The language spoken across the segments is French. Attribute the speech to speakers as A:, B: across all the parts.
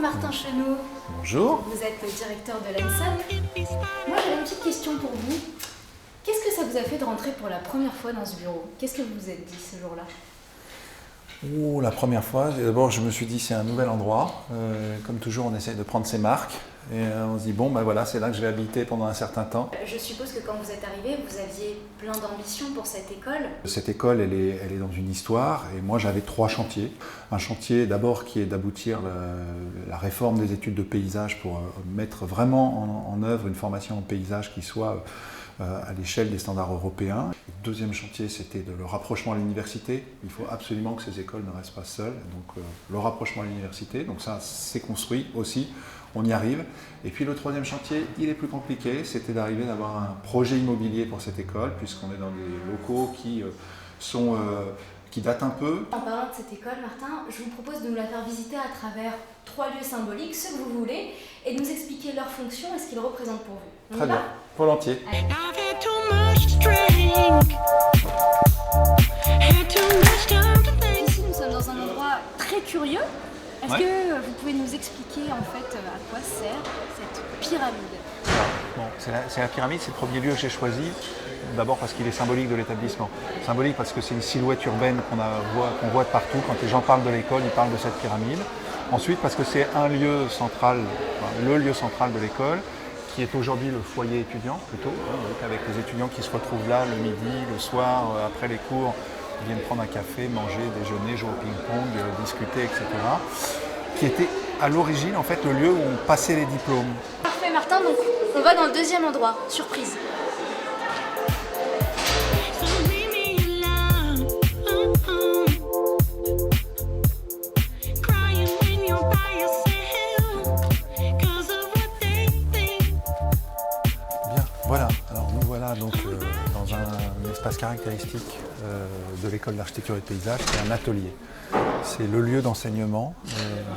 A: Martin Chenot.
B: Bonjour.
A: Vous êtes le directeur de l'ENSAP. Moi j'avais une petite question pour vous. Qu'est-ce que ça vous a fait de rentrer pour la première fois dans ce bureau? Qu'est-ce que vous vous êtes dit ce jour-là?
B: Oh, la première fois, d'abord je me suis dit c'est un nouvel endroit. Comme toujours on essaye de prendre ses marques. Et on se dit bon ben voilà, c'est là que je vais habiter pendant un certain temps.
A: Je suppose que quand vous êtes arrivé, vous aviez plein d'ambition pour cette école.
B: Cette école elle est dans une histoire et moi j'avais 3 chantiers. Un chantier d'abord qui est d'aboutir la réforme des études de paysage pour mettre vraiment en œuvre une formation en paysage qui soit à l'échelle des standards européens. Le deuxième chantier, c'était le rapprochement à l'université. Il faut absolument que ces écoles ne restent pas seules. Donc le rapprochement à l'université, donc ça c'est construit aussi, on y arrive. Et puis le troisième chantier, il est plus compliqué, c'était d'arriver d'avoir un projet immobilier pour cette école, puisqu'on est dans des locaux qui datent un peu.
A: En parlant de cette école, Martin, je vous propose de nous la faire visiter à travers 3 lieux symboliques, ceux que vous voulez, et de nous expliquer leur fonction et ce qu'ils représentent pour vous.
B: Très bien, volontiers.
A: Allez. Ici, nous sommes dans un endroit très curieux. Est-ce que vous pouvez nous expliquer en fait à quoi sert cette pyramide?
B: Bon, c'est la pyramide, c'est le premier lieu que j'ai choisi. D'abord parce qu'il est symbolique de l'établissement. Symbolique parce que c'est une silhouette urbaine qu'on voit de partout. Quand les gens parlent de l'école, ils parlent de cette pyramide. Ensuite parce que c'est un lieu central, le lieu central de l'école, qui est aujourd'hui le foyer étudiant plutôt, avec les étudiants qui se retrouvent là le midi, le soir, après les cours, ils viennent prendre un café, manger, déjeuner, jouer au ping-pong, discuter, etc. Qui était à l'origine en fait le lieu où on passait les diplômes.
A: Parfait Martin, donc on va dans le deuxième endroit, surprise.
B: Voilà, alors nous voilà donc dans un espace caractéristique de l'école d'architecture et de paysage, c'est un atelier. C'est le lieu d'enseignement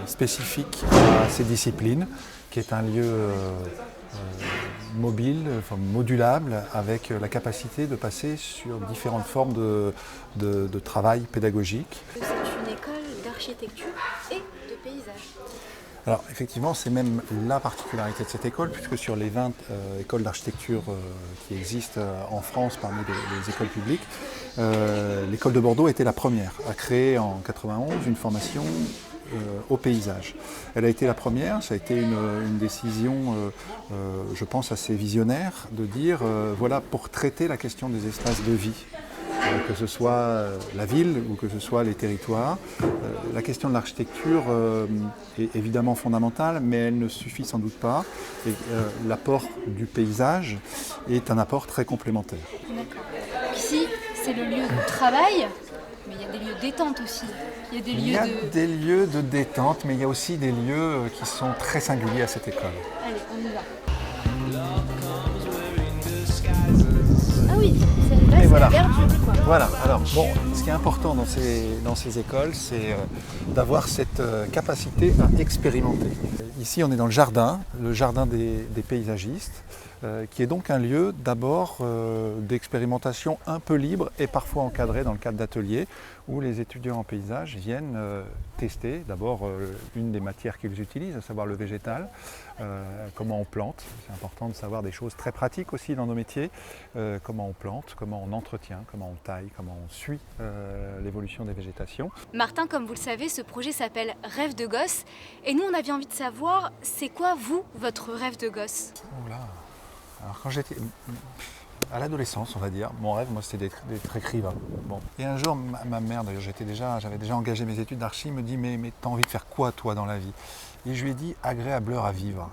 B: spécifique à ces disciplines, qui est un lieu mobile, enfin, modulable, avec la capacité de passer sur différentes formes de travail pédagogique.
A: C'est une école d'architecture et de paysage.
B: Alors effectivement, c'est même la particularité de cette école, puisque sur les 20 écoles d'architecture qui existent en France parmi les écoles publiques, l'école de Bordeaux était la première à créer en 91 une formation au paysage. Elle a été la première, ça a été une décision, je pense, assez visionnaire, de dire, voilà, pour traiter la question des espaces de vie, que ce soit la ville ou que ce soit les territoires. La question de l'architecture est évidemment fondamentale, mais elle ne suffit sans doute pas. Et l'apport du paysage est un apport très complémentaire.
A: D'accord. Ici, c'est le lieu de travail, mais il y a des lieux de détente aussi. Il y a
B: des lieux de détente, mais il y a aussi des lieux qui sont très singuliers à cette école.
A: Allez, on y va. Ah oui, celle-là, c'est
B: voilà.
A: la verdure, quoi.
B: Voilà, alors bon, ce qui est important dans ces écoles, c'est d'avoir cette capacité à expérimenter. Ici, on est dans le jardin des paysagistes, qui est donc un lieu d'abord d'expérimentation un peu libre et parfois encadré dans le cadre d'ateliers où les étudiants en paysage viennent tester d'abord une des matières qu'ils utilisent, à savoir le végétal, comment on plante. C'est important de savoir des choses très pratiques aussi dans nos métiers, comment on plante, comment on entretient, comment on taille, comment on suit l'évolution des végétations.
A: Martin, comme vous le savez, ce projet s'appelle Rêve de gosse. Et nous, on avait envie de savoir, c'est quoi, vous, votre rêve de gosse?
B: Oh là. Alors quand j'étais à l'adolescence, on va dire, mon rêve, moi, c'était d'être écrivain. Bon. Et un jour, ma mère, d'ailleurs, j'avais déjà engagé mes études d'archi, me dit mais t'as envie de faire quoi, toi, dans la vie? Et je lui ai dit agréableur à vivre.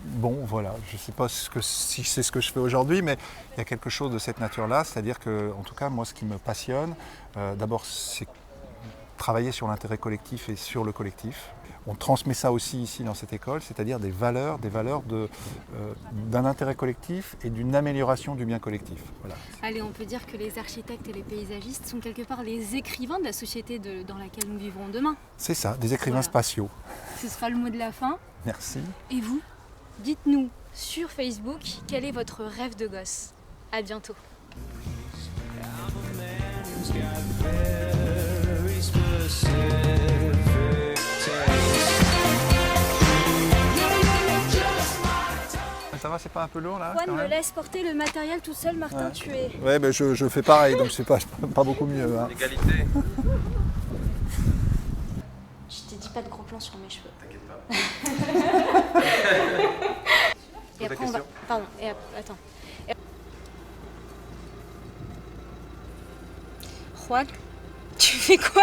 B: Bon, voilà, je ne sais pas si c'est ce que je fais aujourd'hui, mais il y a quelque chose de cette nature-là, c'est-à-dire que, en tout cas, moi, ce qui me passionne, d'abord, c'est travailler sur l'intérêt collectif et sur le collectif. On transmet ça aussi ici dans cette école, c'est-à-dire des valeurs d'un intérêt collectif et d'une amélioration du bien collectif. Voilà.
A: Allez, on peut dire que les architectes et les paysagistes sont quelque part les écrivains de la société dans laquelle nous vivrons demain.
B: C'est ça, des écrivains spatiaux.
A: Ce sera le mot de la fin.
B: Merci.
A: Et vous, dites-nous sur Facebook quel est votre rêve de gosse. À bientôt.
B: va, c'est pas un peu lourd là
A: Juan
B: quand
A: me
B: même
A: laisse porter le matériel tout seul, Martin,
B: Ouais.
A: tu es...
B: Ouais, ben je fais pareil, donc c'est pas beaucoup mieux. Hein.
C: Égalité.
A: Je t'ai dit pas de gros plan sur mes cheveux.
C: T'inquiète pas.
A: Et après, on va... Pardon, attends. Juan, tu fais quoi?